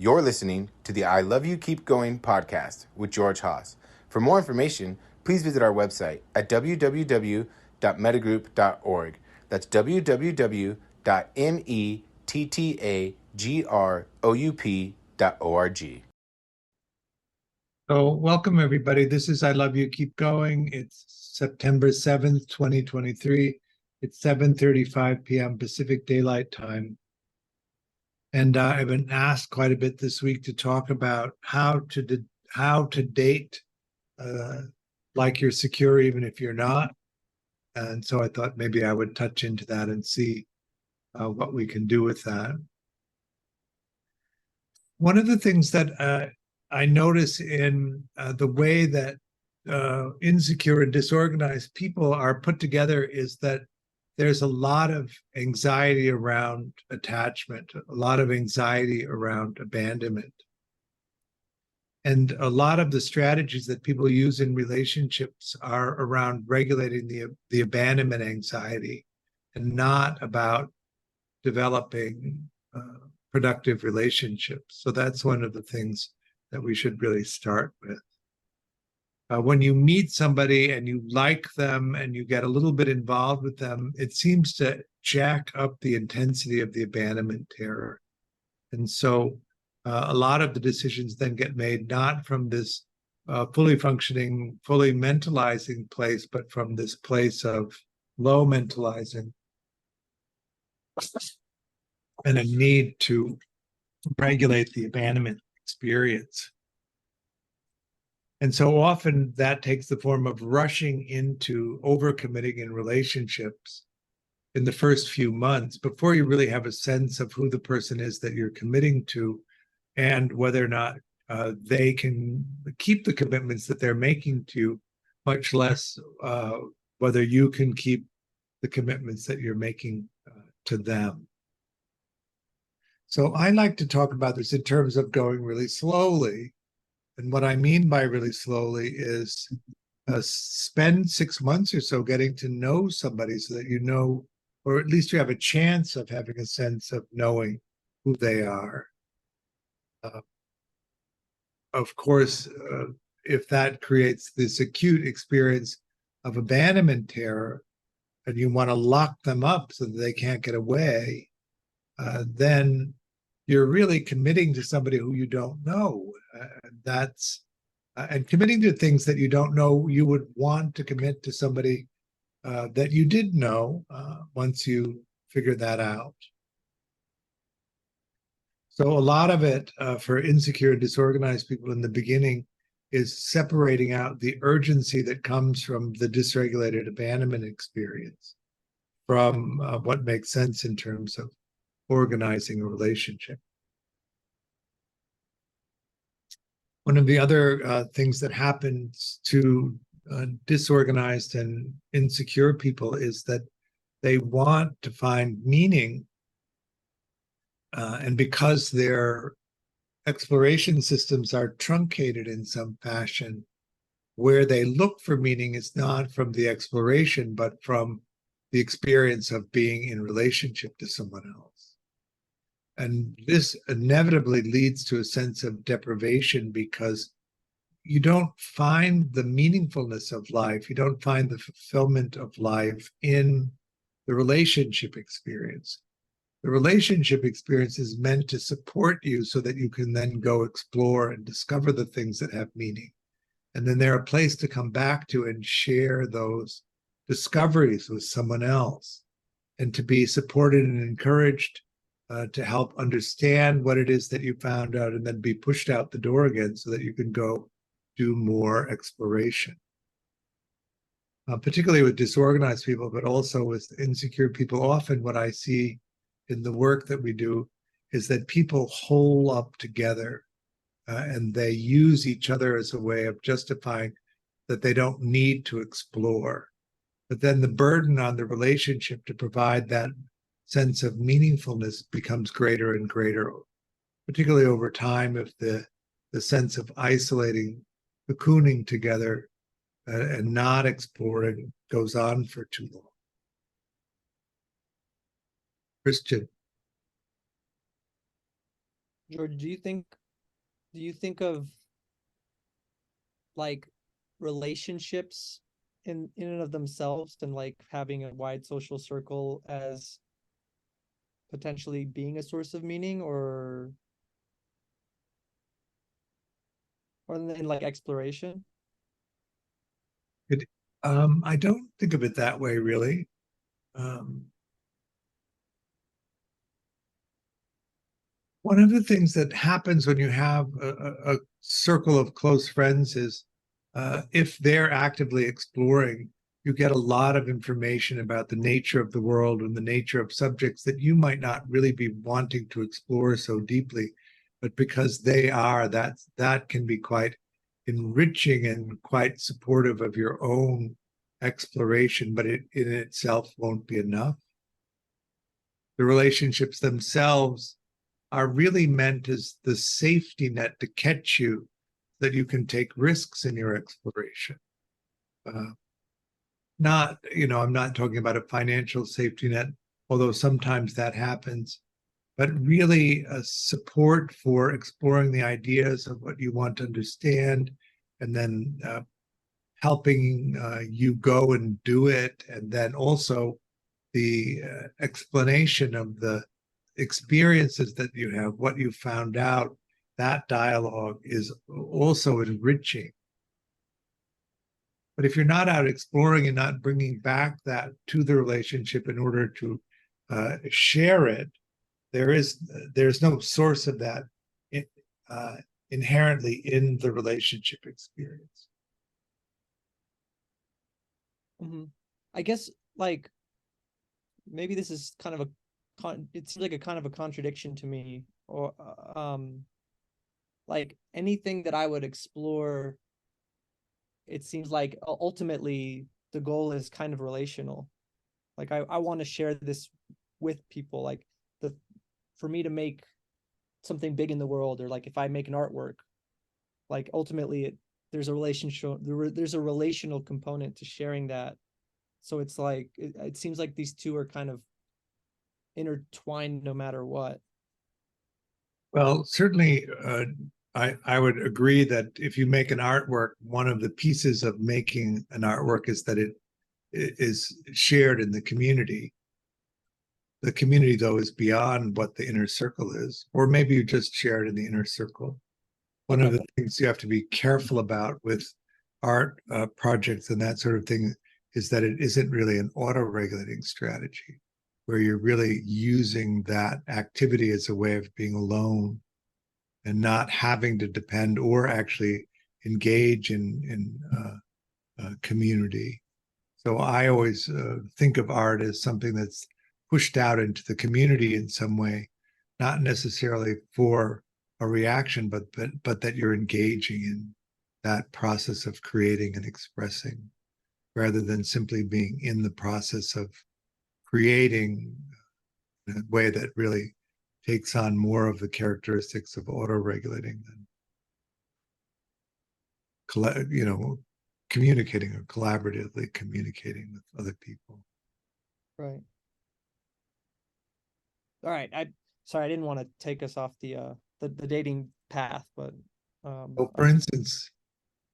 You're listening to the I Love You Keep Going podcast with George Haas. For more information, please visit our website at www.mettagroup.org. That's www.mettagroup.org. So welcome, everybody. This is I Love You Keep Going. It's September 7th, 2023. It's 7:35 p.m. Pacific Daylight Time. And I've been asked quite a bit this week to talk about how to date like you're secure even if you're not. And so I thought maybe I would touch into that and see what we can do with that. One of the things that I notice in the way that insecure and disorganized people are put together is that there's a lot of anxiety around attachment, a lot of anxiety around abandonment. And a lot of the strategies that people use in relationships are around regulating the abandonment anxiety and not about developing productive relationships. So that's one of the things that we should really start with. When you meet somebody and you like them and you get a little bit involved with them, it seems to jack up the intensity of the abandonment terror. And so a lot of the decisions then get made not from this fully functioning, fully mentalizing place, but from this place of low mentalizing and a need to regulate the abandonment experience. And so often that takes the form of rushing into overcommitting in relationships in the first few months before you really have a sense of who the person is that you're committing to and whether or not they can keep the commitments that they're making to you, much less whether you can keep the commitments that you're making to them. So I like to talk about this in terms of going really slowly. And what I mean by really slowly is spend 6 months or so getting to know somebody so that you know, or at least you have a chance of having a sense of knowing who they are. Of course, if that creates this acute experience of abandonment terror and you want to lock them up so that they can't get away, then you're really committing to somebody who you don't know. And committing to things that you don't know, you would want to commit to somebody that you did know once you figure that out. So a lot of it for insecure and disorganized people in the beginning is separating out the urgency that comes from the dysregulated abandonment experience from what makes sense in terms of organizing a relationship. One of the other things that happens to disorganized and insecure people is that they want to find meaning. And because their exploration systems are truncated in some fashion, where they look for meaning is not from the exploration, but from the experience of being in relationship to someone else. And this inevitably leads to a sense of deprivation because you don't find the meaningfulness of life, you don't find the fulfillment of life in the relationship experience. The relationship experience is meant to support you so that you can then go explore and discover the things that have meaning. And then they're a place to come back to and share those discoveries with someone else and to be supported and encouraged to help understand what it is that you found out and then be pushed out the door again so that you can go do more exploration. Particularly with disorganized people, but also with insecure people, often what I see in the work that we do is that people hole up together and they use each other as a way of justifying that they don't need to explore. But then the burden on the relationship to provide that sense of meaningfulness becomes greater and greater, particularly over time if the sense of isolating, cocooning together and not exploring goes on for too long. Christian. George, do you think of like relationships in and of themselves and like having a wide social circle as potentially being a source of meaning, or in like exploration? It, I don't think of it that way, really. Um, One of the things that happens when you have a circle of close friends is if they're actively exploring, you get a lot of information about the nature of the world and the nature of subjects that you might not really be wanting to explore so deeply. But because they are, that can be quite enriching and quite supportive of your own exploration, but it in itself won't be enough. The relationships themselves are really meant as the safety net to catch you that you can take risks in your exploration. Uh, Not, I'm not talking about a financial safety net, although sometimes that happens, but really a support for exploring the ideas of what you want to understand and then helping you go and do it. And then also the explanation of the experiences that you have, what you found out, that dialogue is also enriching. But if you're not out exploring and not bringing back that to the relationship in order to share it, there's no source of that uh, inherently in the relationship experience. Mm-hmm. I guess like maybe this is kind of it seems like a kind of a contradiction to me, or like anything that I would explore, it seems like ultimately the goal is kind of relational. Like I want to share this with people, like the for me to make something big in the world, or like if I make an artwork, like ultimately there's a relationship, there's a relational component to sharing that. So it's like it seems like these two are kind of intertwined no matter what. Well, certainly, I would agree that if you make an artwork, one of the pieces of making an artwork is that it is shared in the community. The community, though, is beyond what the inner circle is, or maybe you just share it in the inner circle. One of Okay. the things you have to be careful about with art projects and that sort of thing is that it isn't really an auto-regulating strategy where you're really using that activity as a way of being alone and not having to depend or actually engage in community. So I always think of art as something that's pushed out into the community in some way, not necessarily for a reaction, but that you're engaging in that process of creating and expressing, rather than simply being in the process of creating in a way that really takes on more of the characteristics of auto-regulating than communicating or collaboratively communicating with other people. Right. All right. Sorry, I didn't want to take us off the dating path, but So, for instance,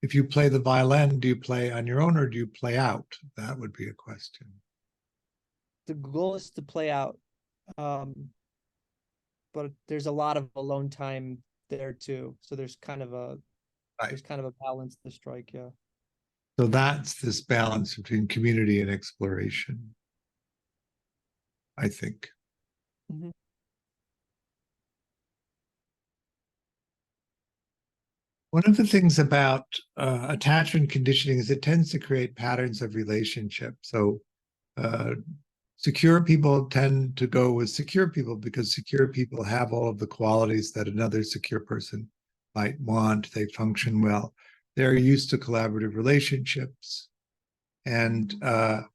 if you play the violin, do you play on your own or do you play out? That would be a question. the goal is to play out, but there's a lot of alone time there too. So Right. there's kind of a balance to strike. Yeah. So that's this balance between community and exploration, I think. Mm-hmm. One of the things about attachment conditioning is it tends to create patterns of relationship. So uh, secure people tend to go with secure people because secure people have all of the qualities that another secure person might want. They function well. They're used to collaborative relationships, and they're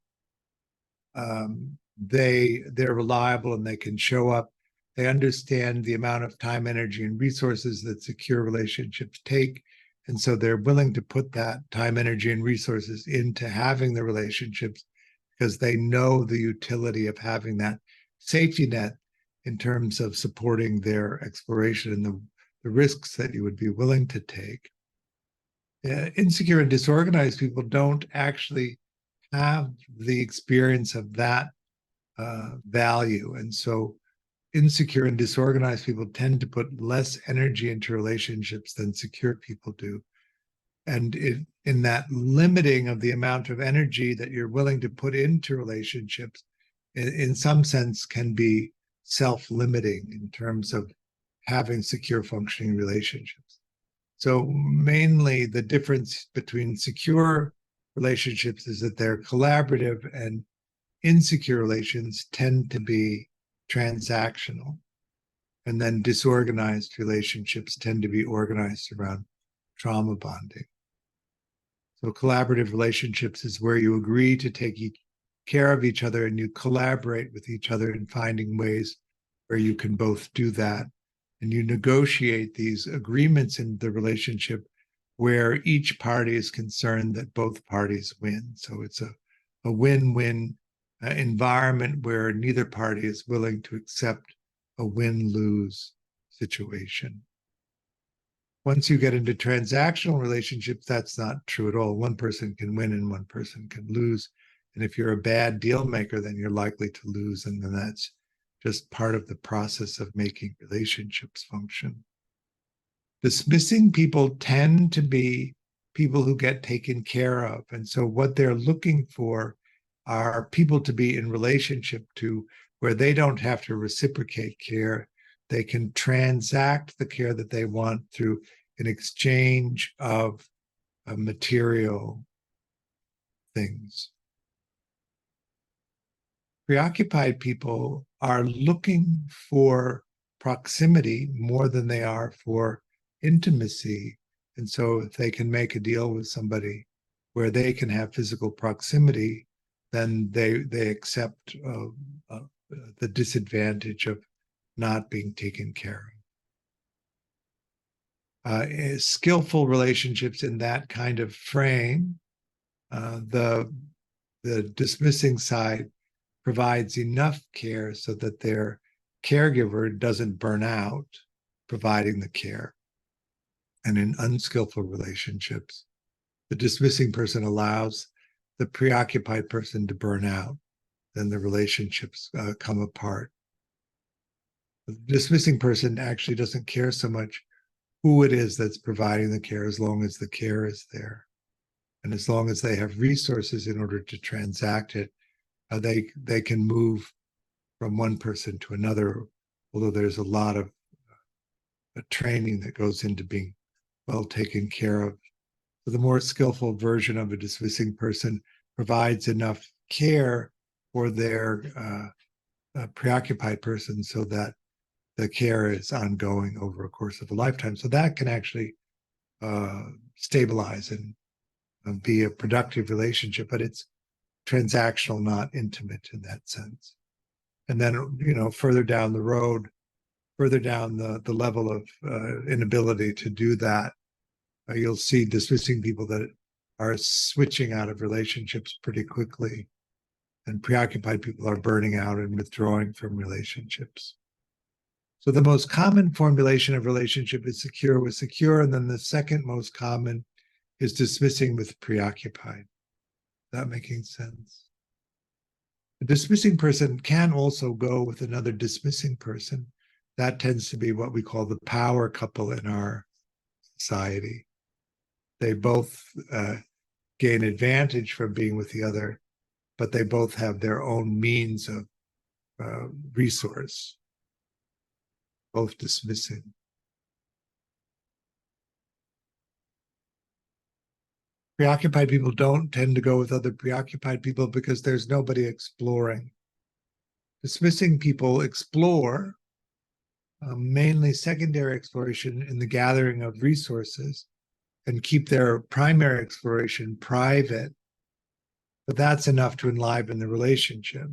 reliable and they can show up. They understand the amount of time, energy, and resources that secure relationships take. And so they're willing to put that time, energy, and resources into having the relationships because they know the utility of having that safety net in terms of supporting their exploration and the risks that you would be willing to take. Insecure and disorganized people don't actually have the experience of that value. And so insecure and disorganized people tend to put less energy into relationships than secure people do. And in that limiting of the amount of energy that you're willing to put into relationships, in some sense can be self-limiting in terms of having secure functioning relationships. So mainly the difference between secure relationships is that they're collaborative, and insecure relations tend to be transactional. And then disorganized relationships tend to be organized around trauma bonding. So collaborative relationships is where you agree to take care of each other and you collaborate with each other in finding ways where you can both do that. And you negotiate these agreements in the relationship where each party is concerned that both parties win. So it's a win-win environment where neither party is willing to accept a win-lose situation. Once you get into transactional relationships, that's not true at all. One person can win and one person can lose. And if you're a bad deal maker, then you're likely to lose. And then that's just part of the process of making relationships function. Dismissing people tend to be people who get taken care of. And so what they're looking for are people to be in relationship to where they don't have to reciprocate care. They can transact the care that they want through an exchange of material things. Preoccupied people are looking for proximity more than they are for intimacy. And so if they can make a deal with somebody where they can have physical proximity, then they accept the disadvantage of not being taken care of. Skillful relationships in that kind of frame, the dismissing side provides enough care so that their caregiver doesn't burn out providing the care. And in unskillful relationships, the dismissing person allows the preoccupied person to burn out, then the relationships come apart. The dismissing person actually doesn't care so much who it is that's providing the care, as long as the care is there. And as long as they have resources in order to transact it, they can move from one person to another, although there's a lot of training that goes into being well taken care of. So the more skillful version of a dismissing person provides enough care for their preoccupied person so that the care is ongoing over a course of a lifetime. So that can actually stabilize and be a productive relationship, but it's transactional, not intimate in that sense. And then, further down the road, further down the level of inability to do that, you'll see dismissing people that are switching out of relationships pretty quickly, and preoccupied people are burning out and withdrawing from relationships. So the most common formulation of relationship is secure with secure, and then the second most common is dismissing with preoccupied. Is that making sense? A dismissing person can also go with another dismissing person. That tends to be what we call the power couple in our society. They both gain advantage from being with the other, but they both have their own means of resource, both dismissing. Preoccupied people don't tend to go with other preoccupied people because there's nobody exploring. Dismissing people explore, mainly secondary exploration in the gathering of resources, and keep their primary exploration private, but that's enough to enliven the relationship.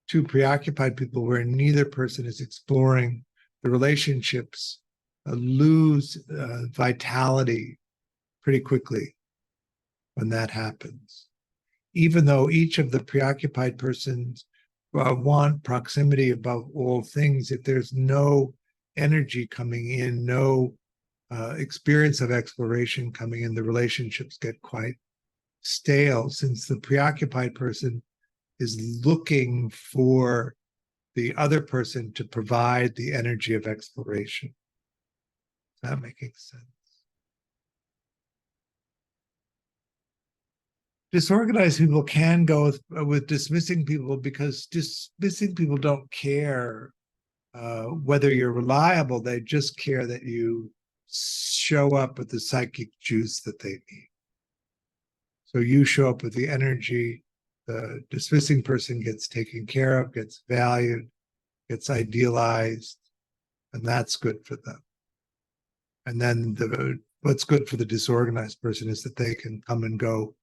Two preoccupied people where neither person is exploring the relationships lose vitality pretty quickly when that happens. Even though each of the preoccupied persons want proximity above all things. If there's no energy coming in, no experience of exploration coming in, the relationships get quite stale, since the preoccupied person is looking for the other person to provide the energy of exploration. Is that making sense? Disorganized people can go with dismissing people, because dismissing people don't care whether you're reliable. They just care that you show up with the psychic juice that they need. So you show up with the energy, the dismissing person gets taken care of, gets valued, gets idealized, and that's good for them. And then what's good for the disorganized person is that they can come and go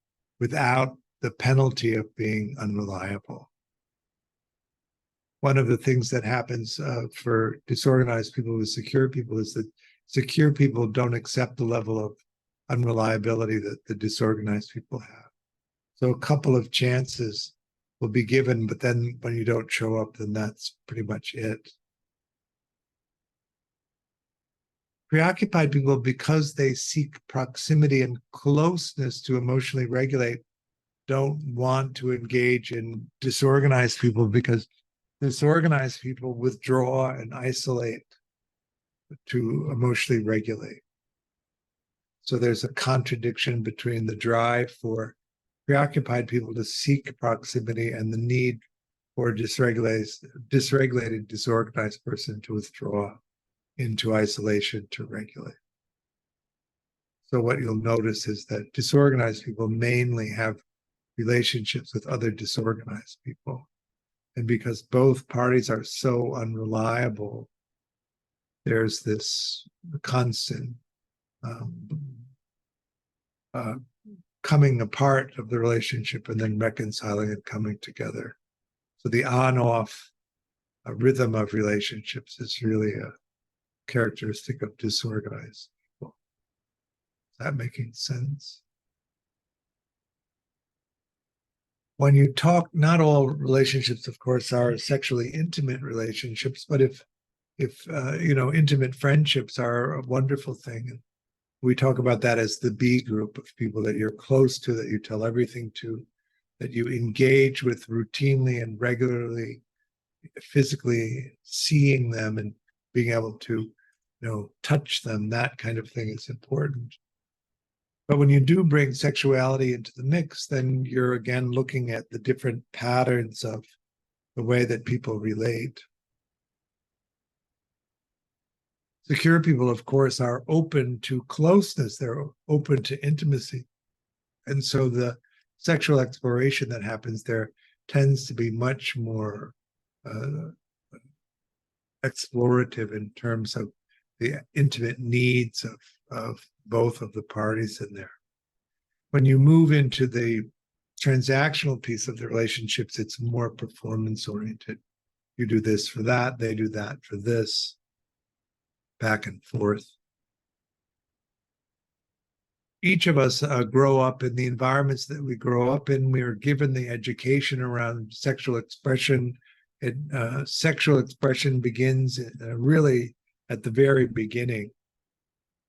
without the penalty of being unreliable. One of the things that happens for disorganized people with secure people is that secure people don't accept the level of unreliability that the disorganized people have. So a couple of chances will be given, but then when you don't show up, then that's pretty much it. Preoccupied people, because they seek proximity and closeness to emotionally regulate, don't want to engage in disorganized people, because disorganized people withdraw and isolate to emotionally regulate. So there's a contradiction between the drive for preoccupied people to seek proximity and the need for a dysregulated, disorganized person to withdraw into isolation to regulate. So what you'll notice is that disorganized people mainly have relationships with other disorganized people. And because both parties are so unreliable, there's this constant coming apart of the relationship and then reconciling and coming together. So the on-off rhythm of relationships is really a characteristic of disorganized people. Is that making sense? When you talk, not all relationships, of course, are sexually intimate relationships, but if intimate friendships are a wonderful thing. And we talk about that as the B group of people that you're close to, that you tell everything to, that you engage with routinely and regularly, physically seeing them and being able to, touch them. That kind of thing is important. But when you do bring sexuality into the mix, then you're again looking at the different patterns of the way that people relate. Secure people, of course, are open to closeness. They're open to intimacy. And so the sexual exploration that happens there tends to be much more explorative in terms of the intimate needs of both of the parties in there. When you move into the transactional piece of the relationships, it's more performance oriented. You do this for that, they do that for this, back and forth. Each of us grow up in the environments that we grow up in. We are given the education around sexual expression. Sexual expression begins really at the very beginning.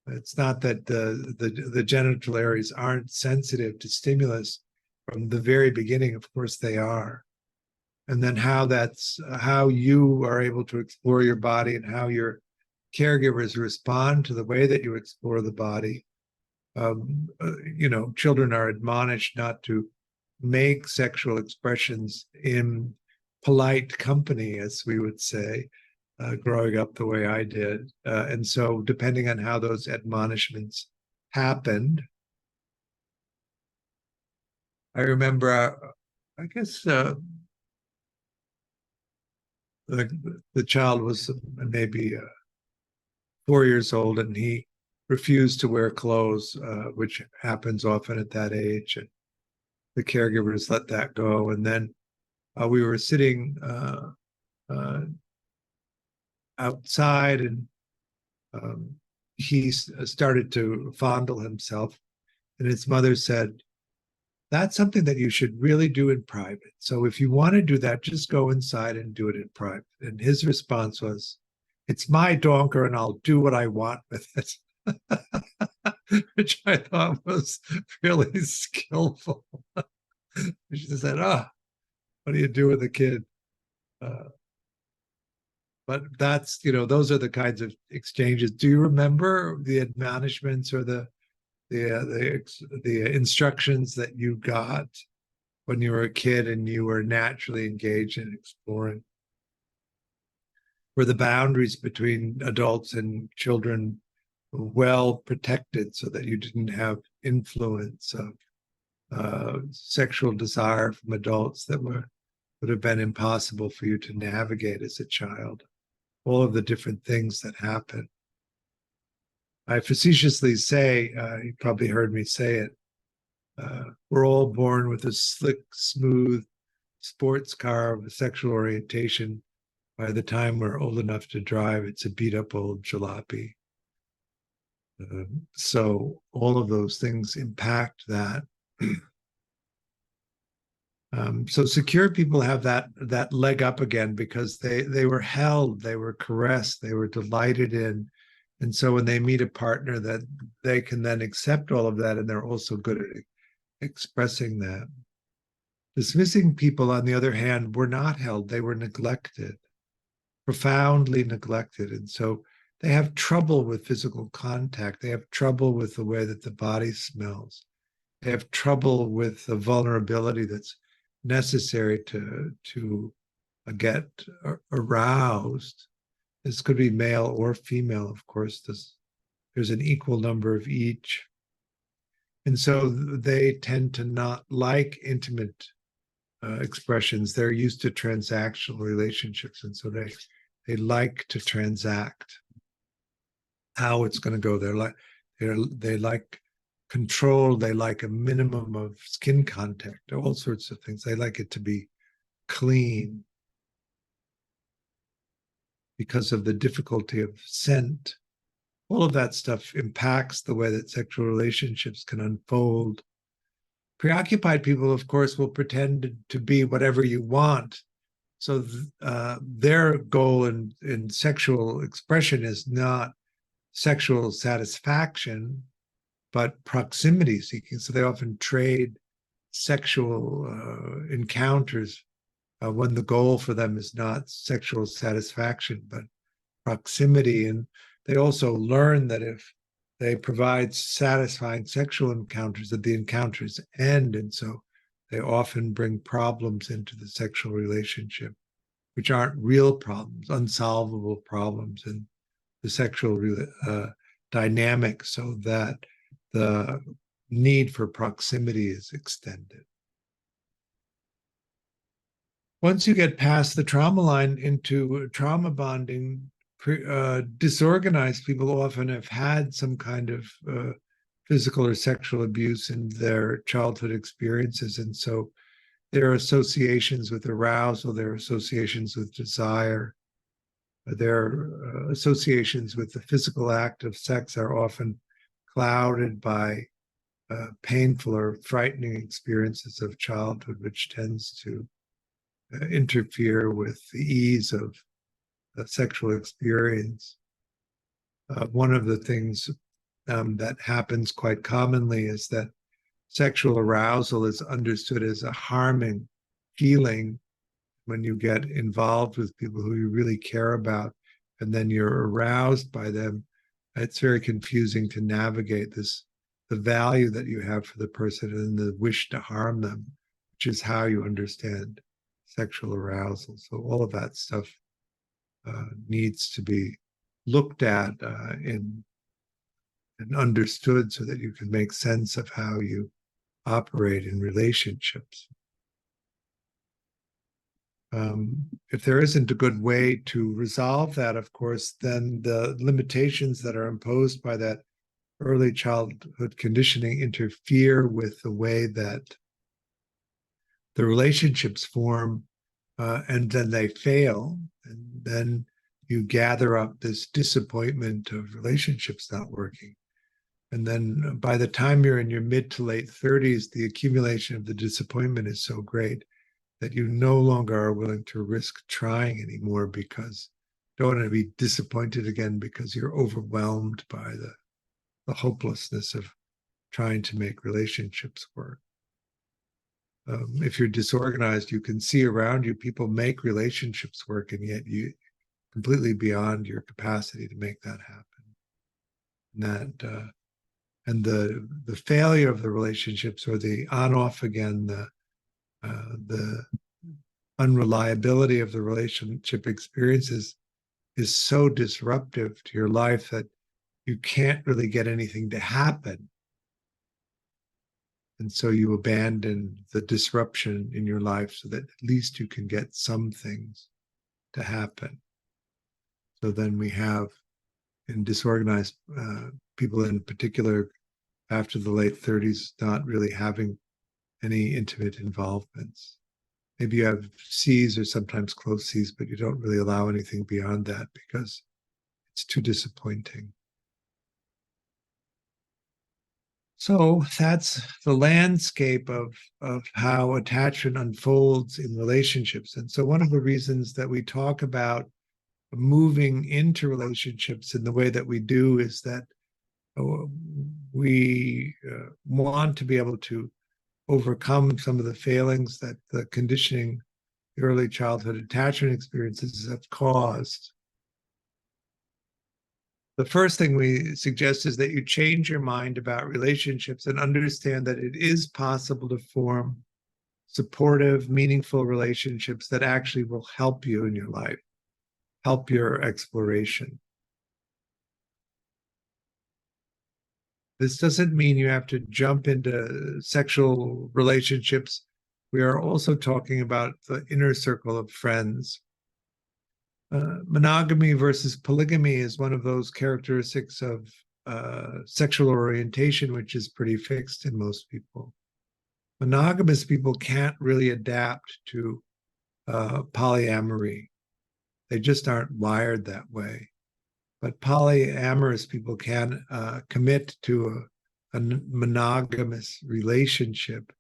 It's not that the genital areas aren't sensitive to stimulus from the very beginning. Of course they are. And then how you are able to explore your body and how your caregivers respond to the way that you explore the body. Children are admonished not to make sexual expressions in polite company, as we would say, growing up the way I did. And so depending on how those admonishments happened, I remember, I guess the child was maybe 4 years old, and he refused to wear clothes, which happens often at that age. And the caregivers let that go. And then we were sitting outside, and he started to fondle himself. And his mother said, that's something that you should really do in private. So if you want to do that, just go inside and do it in private. And his response was, it's my donker and I'll do what I want with it. Which I thought was really skillful. She said, oh, what do you do with a kid? But that's, those are the kinds of exchanges. Do you remember the admonishments or the instructions that you got when you were a kid and you were naturally engaged in exploring? Were the boundaries between adults and children well protected so that you didn't have influence of sexual desire from adults that would have been impossible for you to navigate as a child? All of the different things that happen. I facetiously say, you probably heard me say it, we're all born with a slick, smooth sports car of a sexual orientation. By the time we're old enough to drive, it's a beat up old jalopy. So all of those things impact that. So secure people have that leg up again because they were held, they were caressed, they were delighted in. And so when they meet a partner, that they can then accept all of that, and they're also good at expressing that. Dismissing people, on the other hand, were not held, they were neglected, profoundly neglected. And so they have trouble with physical contact. They have trouble with the way that the body smells. They have trouble with the vulnerability that's necessary to get aroused. This could be male or female, of course. There's an equal number of each. And so they tend to not like intimate expressions. They're used to transactional relationships. And so they like to transact how it's going to go. They like control. They like a minimum of skin contact, all sorts of things. They like it to be clean because of the difficulty of scent. All of that stuff impacts the way that sexual relationships can unfold. Preoccupied people, of course, will pretend to be whatever you want. So their goal in sexual expression is not sexual satisfaction, but proximity seeking. So they often trade sexual encounters when the goal for them is not sexual satisfaction, but proximity. And they also learn that if they provide satisfying sexual encounters, that the encounters end. And so they often bring problems into the sexual relationship, which aren't real problems, unsolvable problems in the sexual dynamic, so that the need for proximity is extended. Once you get past the trauma line into trauma bonding, disorganized people often have had some kind of physical or sexual abuse in their childhood experiences. And so their associations with arousal, their associations with desire, their associations with the physical act of sex are often clouded by painful or frightening experiences of childhood, which tends to interfere with the ease of sexual experience. One of the things that happens quite commonly is that sexual arousal is understood as a harming feeling when you get involved with people who you really care about, and then you're aroused by them. It's very confusing to navigate the value that you have for the person and the wish to harm them, which is how you understand sexual arousal. So all of that stuff needs to be looked at and understood so that you can make sense of how you operate in relationships. If there isn't a good way to resolve that, of course, then the limitations that are imposed by that early childhood conditioning interfere with the way that the relationships form, and then they fail. And then you gather up this disappointment of relationships not working. And then by the time you're in your mid to late 30s, the accumulation of the disappointment is so great that you no longer are willing to risk trying anymore because you don't want to be disappointed again because you're overwhelmed by the hopelessness of trying to make relationships work. If you're disorganized, you can see around you people make relationships work, and yet you completely beyond your capacity to make that happen. And the failure of the relationships, or the on off again, the unreliability of the relationship experiences is so disruptive to your life that you can't really get anything to happen. And so you abandon the disruption in your life so that at least you can get some things to happen. So then we have, in disorganized people in particular, after the late 30s, not really having any intimate involvements. Maybe you have C's or sometimes close C's, but you don't really allow anything beyond that because it's too disappointing. So that's the landscape of how attachment unfolds in relationships. And so one of the reasons that we talk about moving into relationships in the way that we do is that we want to be able to overcome some of the failings that the conditioning, the early childhood attachment experiences have caused. The first thing we suggest is that you change your mind about relationships and understand that it is possible to form supportive, meaningful relationships that actually will help you in your life, help your exploration. This doesn't mean you have to jump into sexual relationships. We are also talking about the inner circle of friends. Monogamy versus polygamy is one of those characteristics of sexual orientation, which is pretty fixed in most people. Monogamous people can't really adapt to polyamory. They just aren't wired that way. But polyamorous people can commit to a monogamous relationship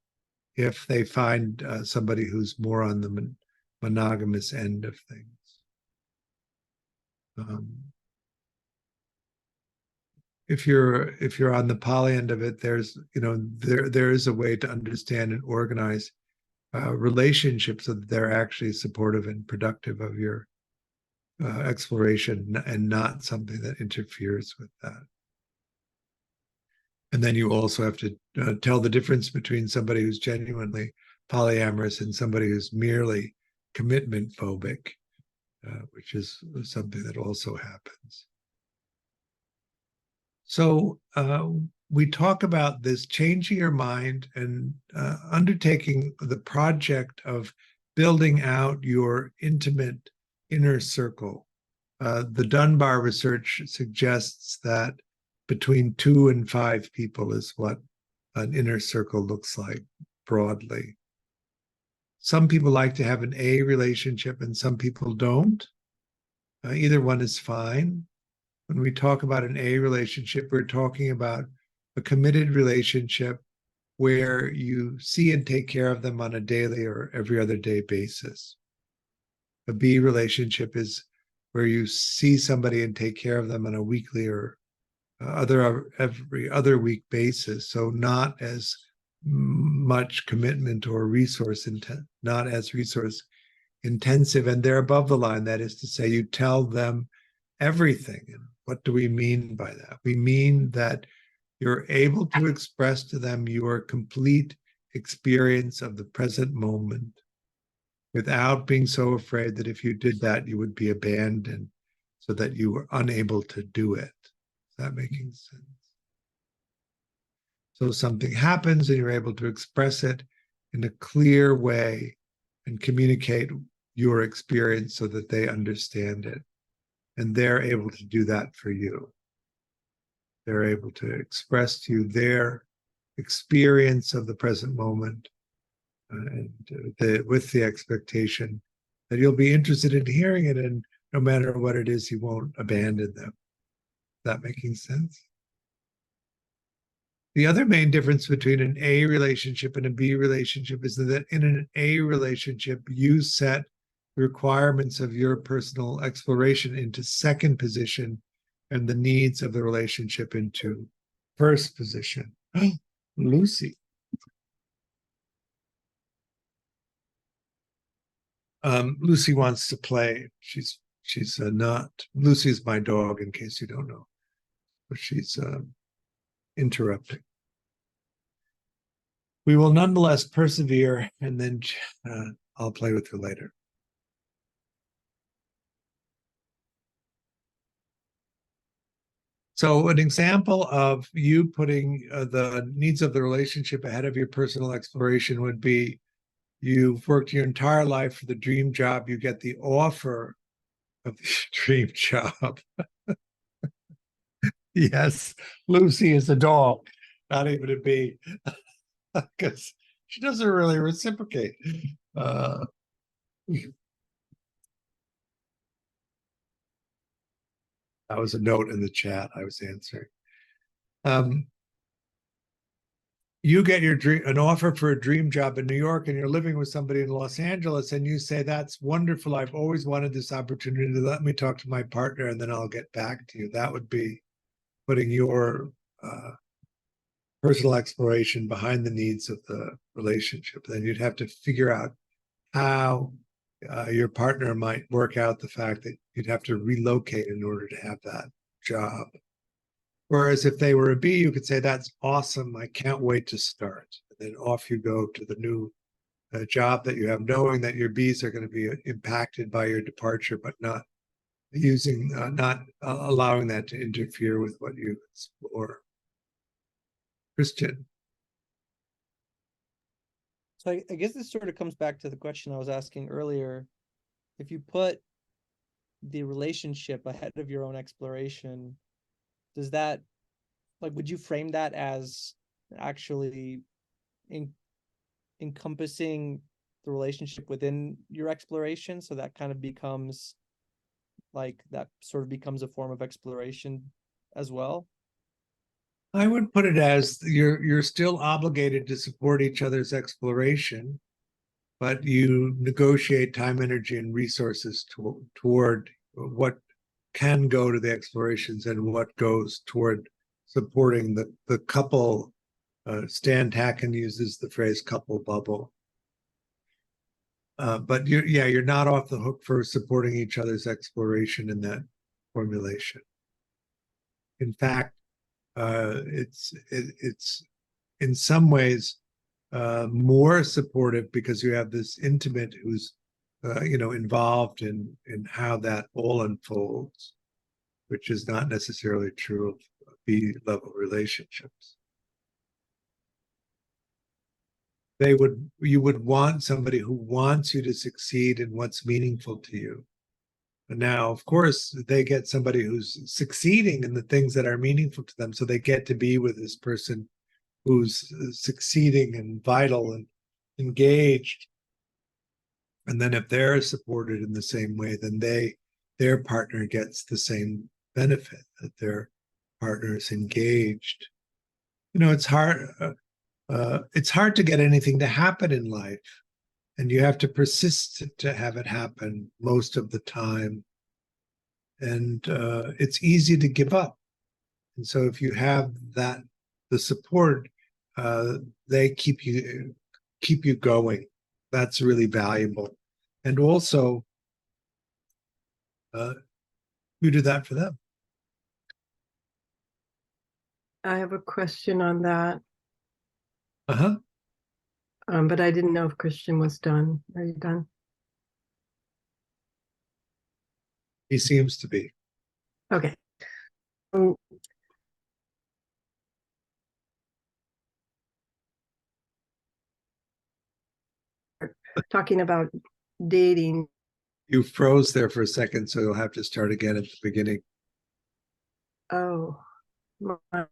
if they find somebody who's more on the monogamous end of things. If you're on the poly end of it, there's there is a way to understand and organize relationships so that they're actually supportive and productive of your exploration and not something that interferes with that. And then you also have to tell the difference between somebody who's genuinely polyamorous and somebody who's merely commitment phobic, which is something that also happens. So we talk about this changing your mind and undertaking the project of building out your intimate inner circle. The Dunbar research suggests that between 2 and 5 people is what an inner circle looks like broadly. Some people like to have an A relationship and some people don't. Either one is fine. When we talk about an A relationship, we're talking about a committed relationship where you see and take care of them on a daily or every other day basis. A B relationship is where you see somebody and take care of them on a weekly or every other week basis. So not as much commitment or not as resource intensive, and they're above the line. That is to say, you tell them everything. And what do we mean by that? We mean that you're able to express to them your complete experience of the present moment without being so afraid that if you did that, you would be abandoned, so that you were unable to do it. Is that making sense? So something happens and you're able to express it in a clear way and communicate your experience so that they understand it. And they're able to do that for you. They're able to express to you their experience of the present moment, and with the expectation that you'll be interested in hearing it, and no matter what it is, you won't abandon them. Is that making sense? The other main difference between an A relationship and a B relationship is that in an A relationship, you set the requirements of your personal exploration into second position and the needs of the relationship into first position. Lucy. Lucy wants to play. She's not. Lucy's my dog, in case you don't know, but she's interrupting. We will nonetheless persevere, and then I'll play with her later. So an example of you putting the needs of the relationship ahead of your personal exploration would be you've worked your entire life for the dream job, you get the offer of the dream job. Yes, Lucy is a dog, not even a bee, because she doesn't really reciprocate. That was a note in the chat I was answering. You get an offer for a dream job in New York, and you're living with somebody in Los Angeles, and you say, that's wonderful. I've always wanted this opportunity to let me talk to my partner, and then I'll get back to you. That would be putting your personal exploration behind the needs of the relationship. Then you'd have to figure out how your partner might work out the fact that you'd have to relocate in order to have that job. Whereas if they were a B, you could say, that's awesome. I can't wait to start. And then off you go to the new job that you have, knowing that your Bs are going to be impacted by your departure, but not allowing that to interfere with what you explore. Christian. So I guess this sort of comes back to the question I was asking earlier. If you put the relationship ahead of your own exploration, does that, like, would you frame that as actually encompassing the relationship within your exploration? So that kind of becomes like, that sort of becomes a form of exploration as well? I would put it as you're still obligated to support each other's exploration, but you negotiate time, energy, and resources toward what can go to the explorations and what goes toward supporting the couple. Stan Tacken uses the phrase couple bubble. But you're not off the hook for supporting each other's exploration in that formulation. In fact, it's in some ways more supportive because you have this intimate who's involved in how that all unfolds, which is not necessarily true of B-level relationships. You would want somebody who wants you to succeed in what's meaningful to you. And now, of course, they get somebody who's succeeding in the things that are meaningful to them. So they get to be with this person who's succeeding and vital and engaged. And then if they're supported in the same way, then their partner gets the same benefit, that their partner is engaged. It's hard. It's hard to get anything to happen in life, and you have to persist to have it happen most of the time. And it's easy to give up. And so if you have the support, they keep you going. That's really valuable. And also, you do that for them. I have a question on that. Uh-huh. But I didn't know if Christian was done. Are you done? He seems to be. Okay. Talking about dating. You froze there for a second, so you'll have to start again at the beginning. Oh, mine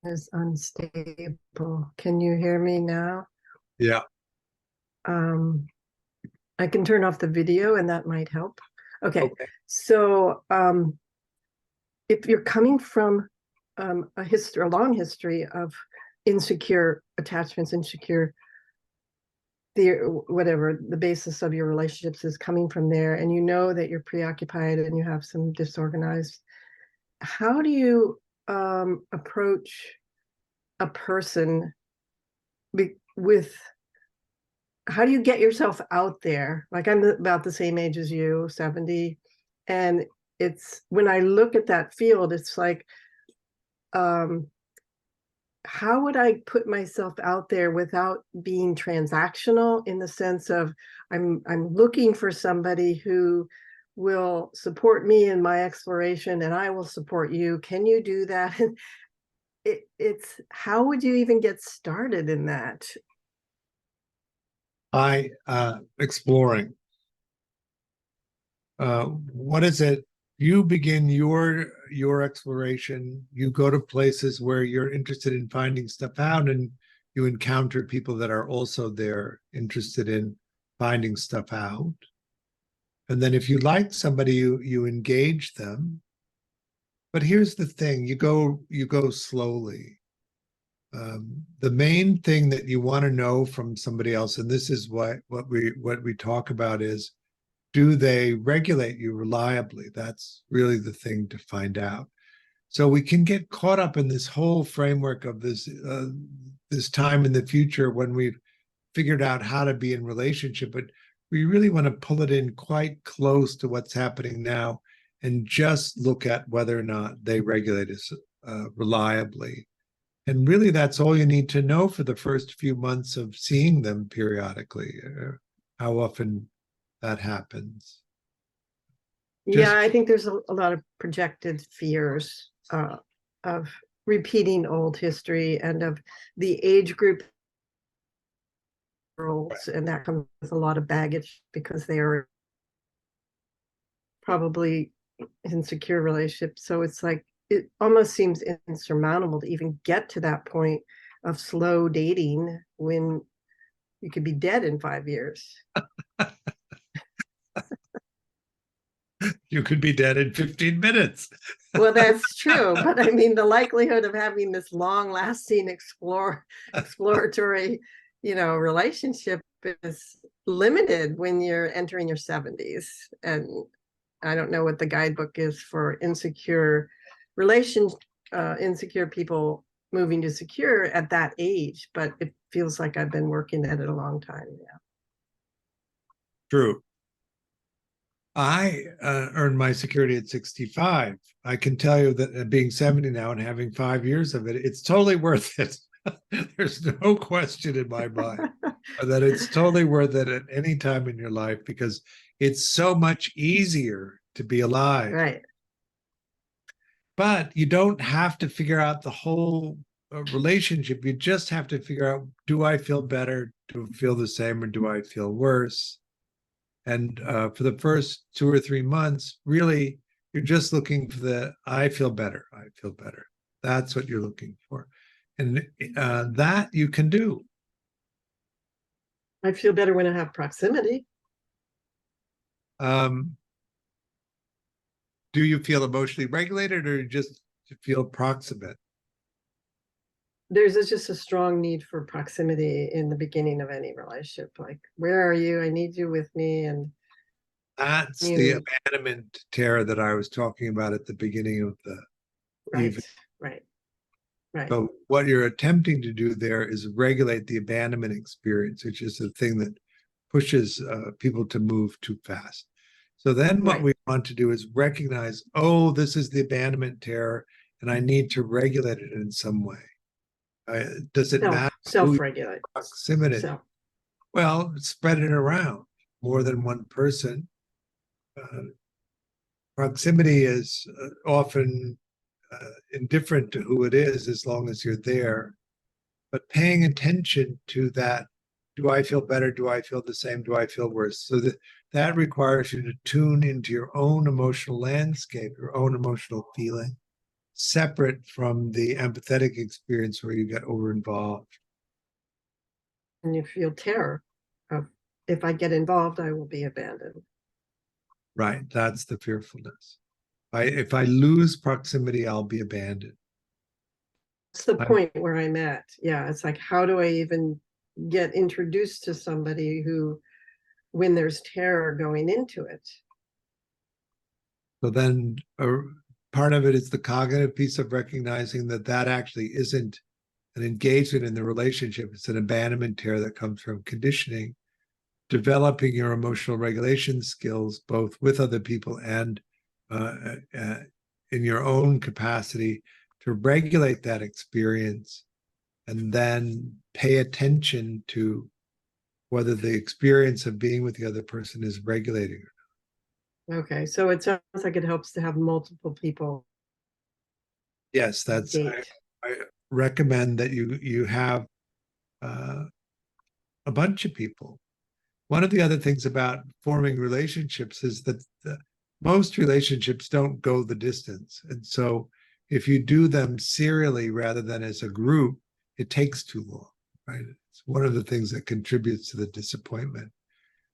is unstable. Can you hear me now? Yeah. I can turn off the video and that might help. Okay. So if you're coming from a long history of insecure attachments, insecure whatever the basis of your relationships is coming from there, and you know that you're preoccupied and you have some disorganized. How do you approach a person with how do you get yourself out there? Like, I'm about the same age as you, 70, and it's when I look at that field, it's like, how would I put myself out there without being transactional, in the sense of I'm looking for somebody who will support me in my exploration and I will support you. Can you do that? It's how would you even get started in that? By exploring. What is it? You begin your exploration. You go to places where you're interested in finding stuff out, and you encounter people that are also there interested in finding stuff out. And then if you like somebody, you engage them. But here's the thing: you go slowly. The main thing that you want to know from somebody else, and this is what we talk about, is, do they regulate you reliably? That's really the thing to find out. So we can get caught up in this whole framework of this time in the future when we've figured out how to be in relationship, but we really want to pull it in quite close to what's happening now and just look at whether or not they regulate us reliably. And really, that's all you need to know for the first few months of seeing them periodically, how often that happens. Yeah, I think there's a lot of projected fears of repeating old history and of the age group girls, and that comes with a lot of baggage because they are probably in secure relationships. So it's like, it almost seems insurmountable to even get to that point of slow dating when you could be dead in 5 years. You could be dead in 15 minutes. Well, that's true. But I mean, the likelihood of having this long lasting exploratory, relationship is limited when you're entering your 70s. And I don't know what the guidebook is for insecure people moving to secure at that age, but it feels like I've been working at it a long time now. True. I earned my security at 65. I can tell you that being 70 now and having 5 years of it, it's totally worth it. There's no question in my mind that it's totally worth it at any time in your life, because it's so much easier to be alive. Right. But you don't have to figure out the whole relationship. You just have to figure out, do I feel better? Do I feel the same, or do I feel worse? And for the first 2 or 3 months, really, you're just looking for the, I feel better. I feel better. That's what you're looking for. And that you can do. I feel better when I have proximity. Do you feel emotionally regulated, or just feel proximate? There's just a strong need for proximity in the beginning of any relationship. Like, where are you? I need you with me. And that's the abandonment terror that I was talking about at the beginning of the evening. Right. So what you're attempting to do there is regulate the abandonment experience, which is the thing that pushes people to move too fast. So then what we want to do is recognize, oh, this is the abandonment terror, and I need to regulate it in some way. Does it matter? Self-regulate. Proximity. Well, spread it around. More than one person. Proximity is often indifferent to who it is, as long as you're there. But paying attention to that, do I feel better? Do I feel the same? Do I feel worse? So that requires you to tune into your own emotional landscape, your own emotional feeling, separate from the empathetic experience where you get over-involved. And you feel terror of, if I get involved, I will be abandoned. Right, that's the fearfulness. If I lose proximity, I'll be abandoned. That's the I- point where I'm at. Yeah, it's like, how do I even get introduced to somebody who, when there's terror going into it? So then part of it is the cognitive piece of recognizing that that actually isn't an engagement in the relationship. It's an abandonment terror that comes from conditioning, developing your emotional regulation skills, both with other people and in your own capacity to regulate that experience, and then pay attention to whether the experience of being with the other person is regulating. Okay, so it sounds like it helps to have multiple people Yes, that's date. I recommend that you have a bunch of people. One of the other things about forming relationships is that most relationships don't go the distance. And so if you do them serially rather than as a group, it takes too long, right? It's one of the things that contributes to the disappointment.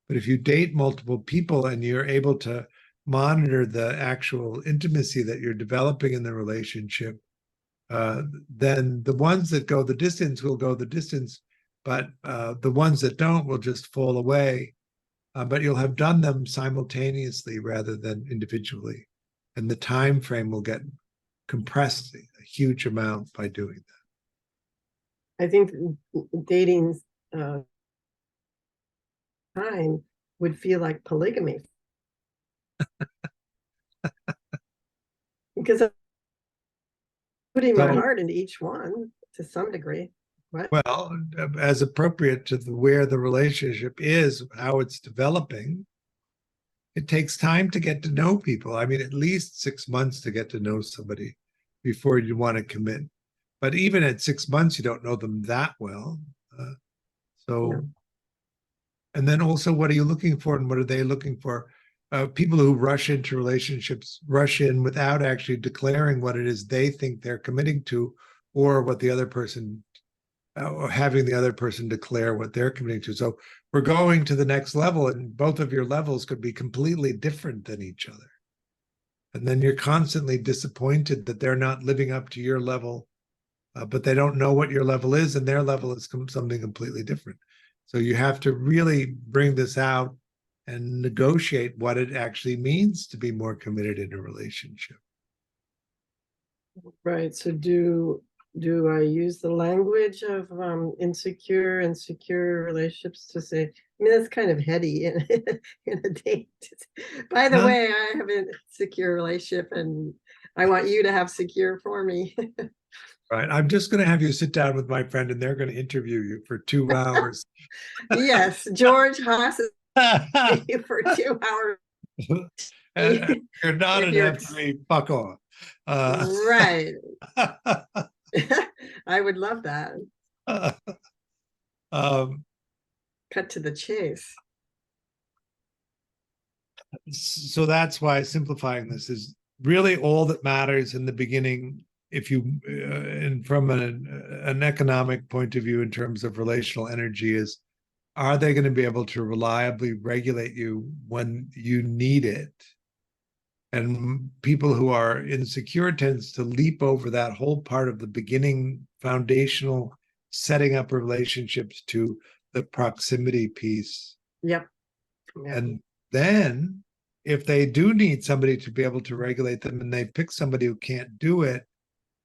But if you date multiple people and you're able to monitor the actual intimacy that you're developing in the relationship, then the ones that go the distance will go the distance, but the ones that don't will just fall away. But you'll have done them simultaneously rather than individually, and the time frame will get compressed a huge amount by doing that. I think dating time would feel like polygamy. Because I'm putting my So, heart into each one to some degree. What? well, as appropriate to where the relationship is, how it's developing, it takes time to get to know people. I mean, at least 6 months to get to know somebody before you want to commit. But even at 6 months, you don't know them that well. So, No. and then also, what are you looking for, and what are they looking for? People who rush into relationships rush in without actually declaring what it is they think they're committing to, or what the other person, or having the other person declare what they're committing to. So we're going to the next level, and both of your levels could be completely different than each other. And then you're constantly disappointed that they're not living up to your level, but they don't know what your level is, and their level is something completely different. So you have to really bring this out and negotiate what it actually means to be more committed in a relationship. Right. So do I use the language of insecure and secure relationships to say, I mean, that's kind of heady in, in a date. By the way, I have a secure relationship and I want you to have secure for me. Right. I'm just going to have you sit down with my friend, and they're going to interview you for 2 hours. Yes, George Haas is you for 2 hours. And you're not If an you're F3, fuck off. right. I would love that. um, Cut to the chase. so that's why simplifying this is really all that matters in the beginning. If you, and from an economic point of view, in terms of relational energy, is are they going to be able to reliably regulate you when you need it? And people who are insecure tends to leap over that whole part of the beginning foundational setting up relationships to the proximity piece. Yep. Yeah. And then if they do need somebody to be able to regulate them, and they pick somebody who can't do it,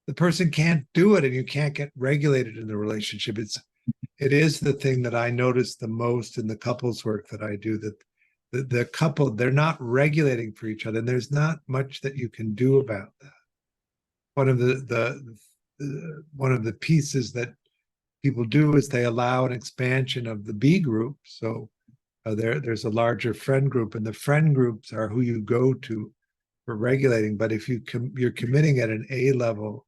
the person can't do it, and you can't get regulated in the relationship. It is the thing that I notice the most in the couples work that I do, that the couple, they're not regulating for each other, and there's not much that you can do about that. One of the pieces that people do is they allow an expansion of the B group. So there's a larger friend group, and the friend groups are who you go to for regulating. But if you're committing at an A level,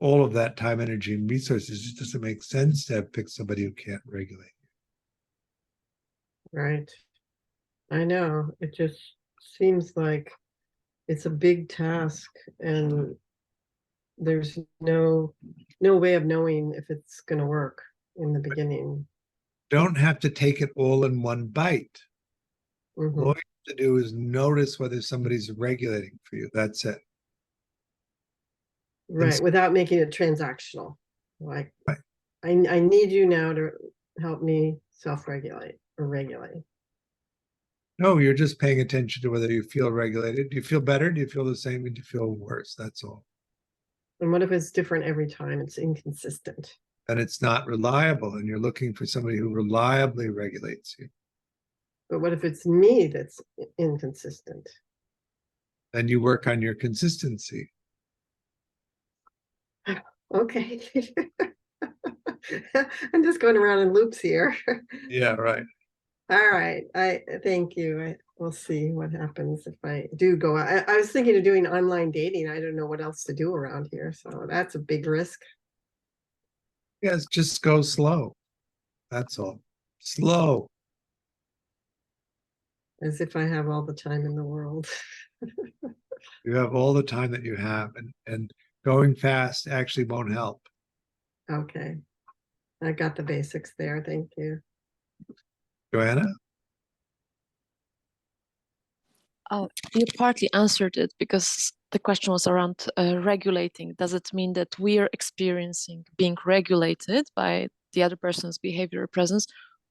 all of that time, energy, and resources, it just doesn't make sense to pick somebody who can't regulate. Right. I know. It just seems like it's a big task and there's no way of knowing if it's going to work in the beginning. Don't have to take it all in one bite. Mhm. All you have to do is notice whether somebody's regulating for you. That's it. Right, without making it transactional. Like, Right. I need you now to help me self-regulate or regulate. No, you're just paying attention to whether you feel regulated. Do you feel better? Do you feel the same? Do you feel worse? That's all. And what if it's different every time? It's inconsistent. And it's not reliable, and you're looking for somebody who reliably regulates you. But what if it's me that's inconsistent? Then you work on your consistency. Okay. I'm just going around in loops here. Yeah, right. All right. I thank you. We'll see what happens if I do go. I was thinking of doing online dating. I don't know what else to do around here. So that's a big risk. Yes, just go slow. That's all. Slow. As if I have all the time in the world. You have all the time that you have, and going fast actually won't help. Okay. I got the basics there. Thank you. Joanna? Oh, you partly answered it because the question was around regulating. Does it mean that we are experiencing being regulated by the other person's behavior or presence?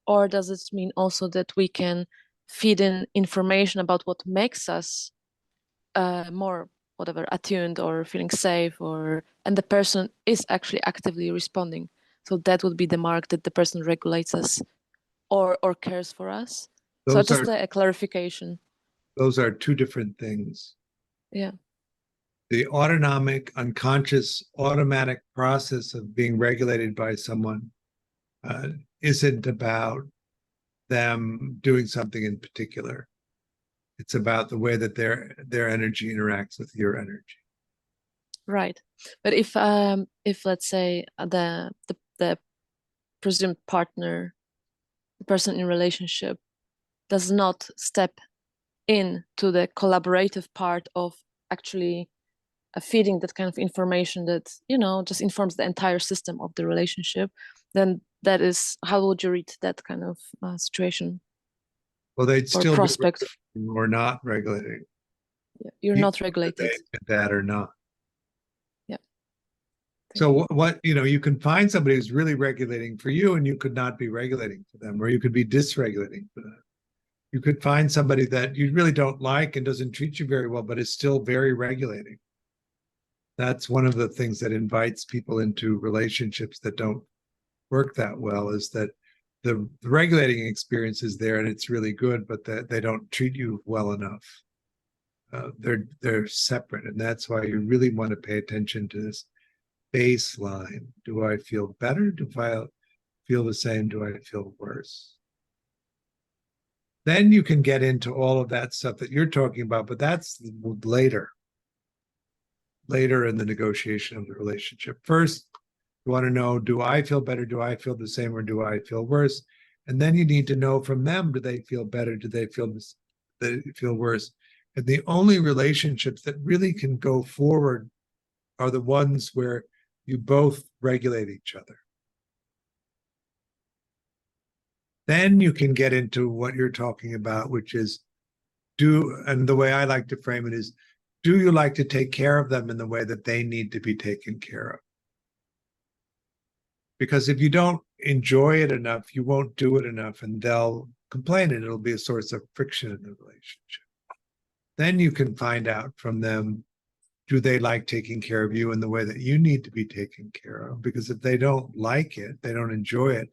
Or does it mean also that we can feed in information about what makes us more, whatever, attuned or feeling safe, and the person is actually actively responding? So that would be the mark that the person regulates us or cares for us. So Those just are a clarification. those are two different things. Yeah. The autonomic, unconscious, automatic process of being regulated by someone isn't about them doing something in particular. It's about the way that their energy interacts with your energy. Right. But if let's say the presumed partner, the person in relationship, does not step in to the collaborative part of actually feeding that kind of information that, just informs the entire system of the relationship, then that is, how would you read that kind of situation Well, they'd or still prospect? be or not regulating. You're not regulated. That or not. Yeah. So what, you can find somebody who's really regulating for you and you could not be regulating for them, or you could be dysregulating for them. You could find somebody that you really don't like and doesn't treat you very well, but is still very regulating. That's one of the things that invites people into relationships that don't work that well, is that the regulating experience is there and it's really good, but that they don't treat you well enough. They're separate, and that's why you really want to pay attention to this baseline. Do I feel better? Do I feel the same? Do I feel worse? Then you can get into all of that stuff that you're talking about, but that's later in the negotiation of the relationship. First, you want to know, do I feel better? Do I feel the same? Or do I feel worse? And then you need to know from them, do they feel better? Do they feel worse? And the only relationships that really can go forward are the ones where you both regulate each other. Then you can get into what you're talking about, which is and the way I like to frame it is, do you like to take care of them in the way that they need to be taken care of? Because if you don't enjoy it enough, you won't do it enough, and they'll complain, and it'll be a source of friction in the relationship. Then you can find out from them, do they like taking care of you in the way that you need to be taken care of? Because if they don't like it, they don't enjoy it,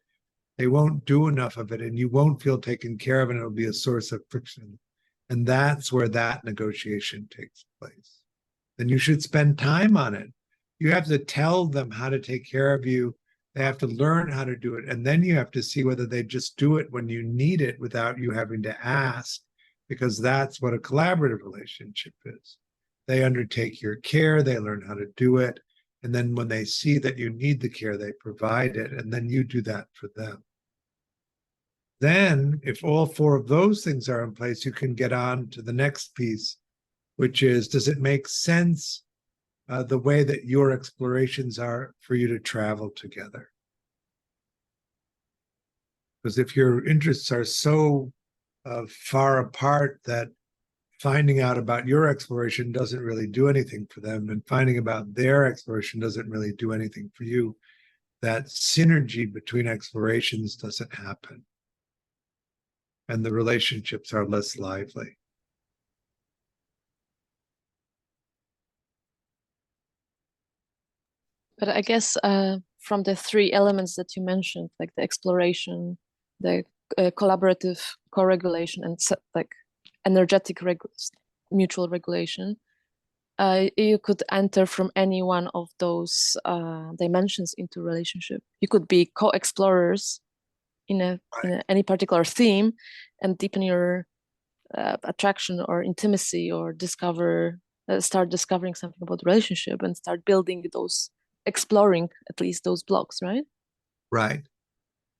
they won't do enough of it, and you won't feel taken care of, and it'll be a source of friction. And that's where that negotiation takes place. Then you should spend time on it. You have to tell them how to take care of you. They have to learn how to do it. And then you have to see whether they just do it when you need it without you having to ask, because that's what a collaborative relationship is. They undertake your care, they learn how to do it. And then when they see that you need the care, they provide it. And then you do that for them. Then, if all four of those things are in place, you can get on to the next piece, which is, does it make sense the way that your explorations are for you to travel together? Because if your interests are so far apart that finding out about your exploration doesn't really do anything for them, and finding about their exploration doesn't really do anything for you. That synergy between explorations doesn't happen, and the relationships are less lively. But I guess from the three elements that you mentioned, like the exploration, the collaborative co-regulation, and like energetic mutual regulation, you could enter from any one of those dimensions into relationship. You could be co-explorers in any particular theme and deepen your attraction or intimacy, or start discovering something about the relationship and start building those, exploring at least those blocks, right? Right.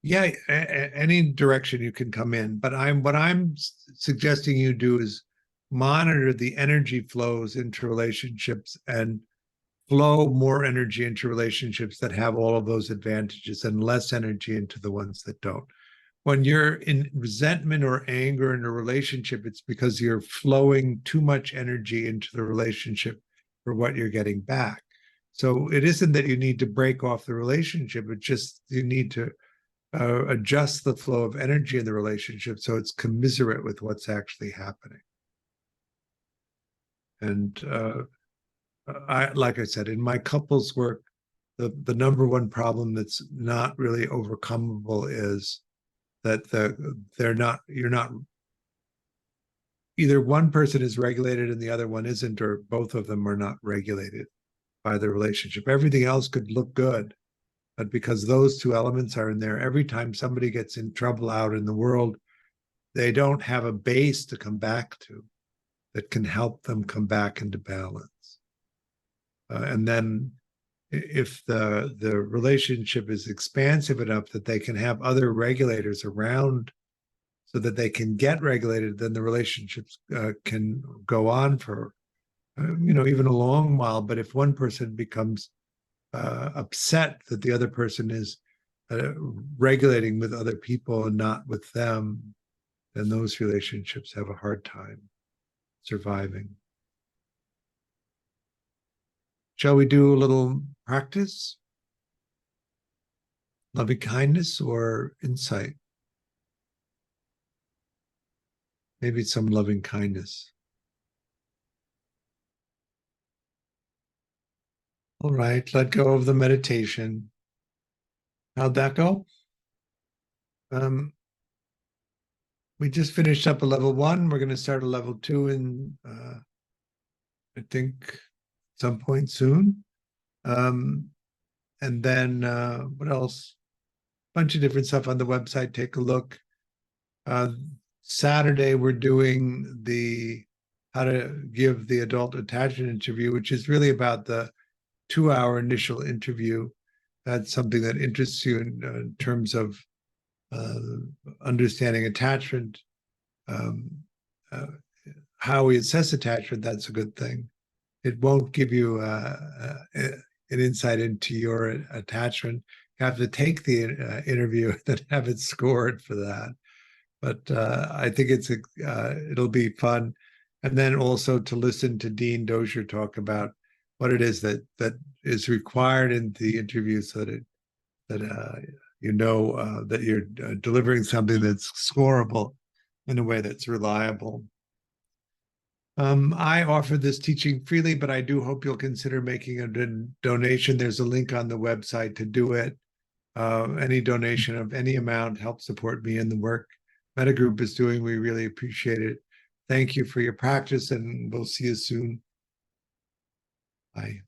Yeah, any direction you can come in, but what I'm suggesting you do is monitor the energy flows into relationships and flow more energy into relationships that have all of those advantages and less energy into the ones that don't. When you're in resentment or anger in a relationship, it's because you're flowing too much energy into the relationship for what you're getting back. So it isn't that you need to break off the relationship, it's just you need to adjust the flow of energy in the relationship so it's commiserate with what's actually happening. And like I said, in my couples work, the number one problem that's not really overcomable is that you're not, either one person is regulated and the other one isn't, or both of them are not regulated by the relationship. Everything else could look good, but because those two elements are in there, every time somebody gets in trouble out in the world, they don't have a base to come back to that can help them come back into balance. And then if the relationship is expansive enough that they can have other regulators around so that they can get regulated, then the relationships can go on for, even a long while. But if one person becomes upset that the other person is regulating with other people and not with them, then those relationships have a hard time surviving. Shall we do a little practice? Loving kindness or insight? Maybe some loving kindness. All right, let go of the meditation. How'd that go? We just finished up a level 1. We're going to start a level 2 in, I think, some point soon. And then what else? Bunch of different stuff on the website. Take a look. Saturday, we're doing the how to give the adult attachment interview, which is really about the 2-hour initial interview. That's something that interests you in terms of understanding attachment, how we assess attachment. That's a good thing. It won't give you an insight into your attachment. You have to take the interview and have it scored for that. But I think it'll be fun. And then also to listen to Dean Dozier talk about what it is that is required in the interview so that that you're delivering something that's scoreable in a way that's reliable. I offer this teaching freely, but I do hope you'll consider making a donation. There's a link on the website to do it. Any donation of any amount helps support me in the work Mettagroup is doing. We really appreciate it. Thank you for your practice, and we'll see you soon. Bye.